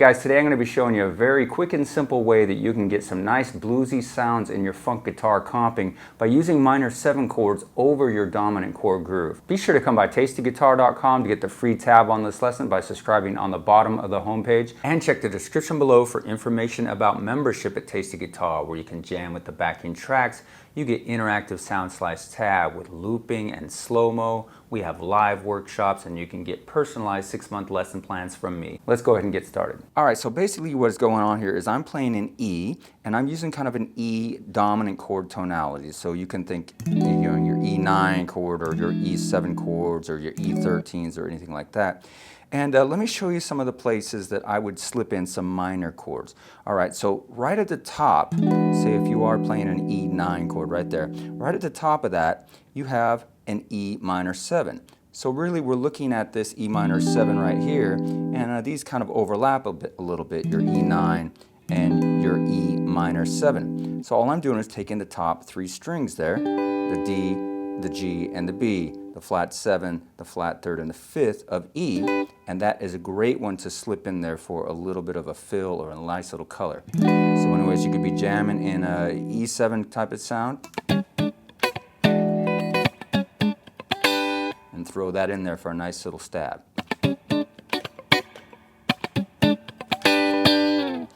guys, today I'm going to be showing you a very quick and simple way that you can get some nice bluesy sounds in your funk guitar comping by using minor 7 chords over your dominant chord groove. Be sure to come by TastyGuitar.com to get the free tab on this lesson by subscribing on the bottom of the homepage, and check the description below for information about membership at Tasty Guitar, where you can jam with the backing tracks. You get interactive sound slice tab with looping and slow-mo. We have live workshops, and you can get personalized 6-month lesson plans from me. Let's go ahead and get started. All right, so basically what's going on here is I'm playing in E, and I'm using kind of an E dominant chord tonality. So you can think, you know, your E9 chord or your E7 chords or your E13s or anything like that. And let me show you some of the places that I would slip in some minor chords. All right, so right at the top, say if you are playing an E9 chord right there, right at the top of that, you have an E minor 7. So really we're looking at this E minor 7 right here, and these kind of overlap a little bit, your E9 and your E minor 7. So all I'm doing is taking the top 3 strings there, the D, the G, and the B, the flat 7, the flat 3rd, and the 5th of E, and that is a great one to slip in there for a little bit of a fill or a nice little color. So anyways, you could be jamming in a E7 type of sound and throw that in there for a nice little stab.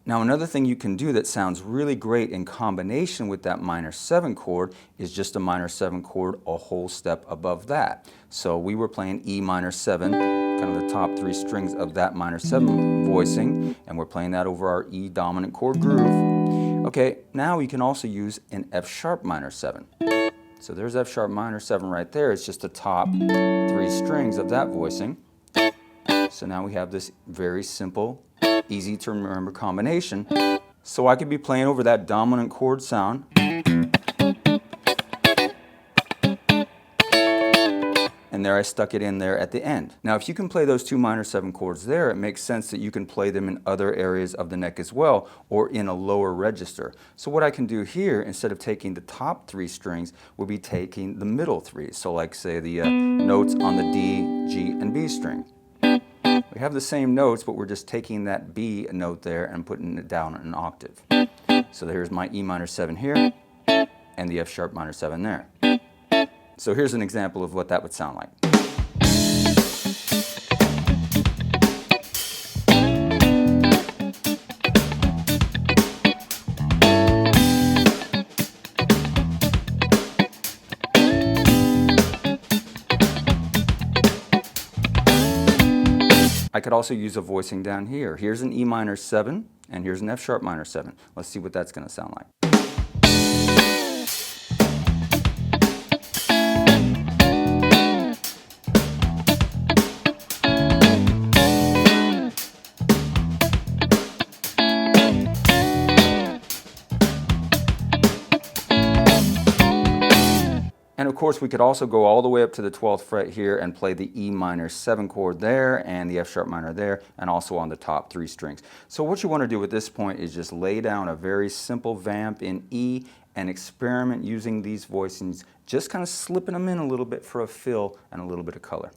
Now another thing you can do that sounds really great in combination with that minor 7 chord is just a minor 7 chord a whole step above that. So we were playing E minor 7, kind of the top 3 strings of that minor 7 voicing, and we're playing that over our E dominant chord groove. Okay, now we can also use an F sharp minor 7. So there's F sharp minor 7 right there. It's just the top 3 strings of that voicing. So now we have this very simple, easy to remember combination. So I could be playing over that dominant chord sound, and there I stuck it in there at the end. Now if you can play those 2 minor 7 chords there, it makes sense that you can play them in other areas of the neck as well, or in a lower register. So what I can do here, instead of taking the top 3 strings, will be taking the middle 3. So like say the notes on the D, G, and B string. We have the same notes, but we're just taking that B note there and putting it down an octave. So here's my E minor 7 here, and the F sharp minor 7 there. So here's an example of what that would sound like. I could also use a voicing down here. Here's an E minor 7, and here's an F sharp minor 7. Let's see what that's going to sound like. And of course we could also go all the way up to the 12th fret here and play the E minor 7 chord there and the F sharp minor there, and also on the top 3 strings. So what you want to do at this point is just lay down a very simple vamp in E and experiment using these voicings, just kind of slipping them in a little bit for a fill and a little bit of color.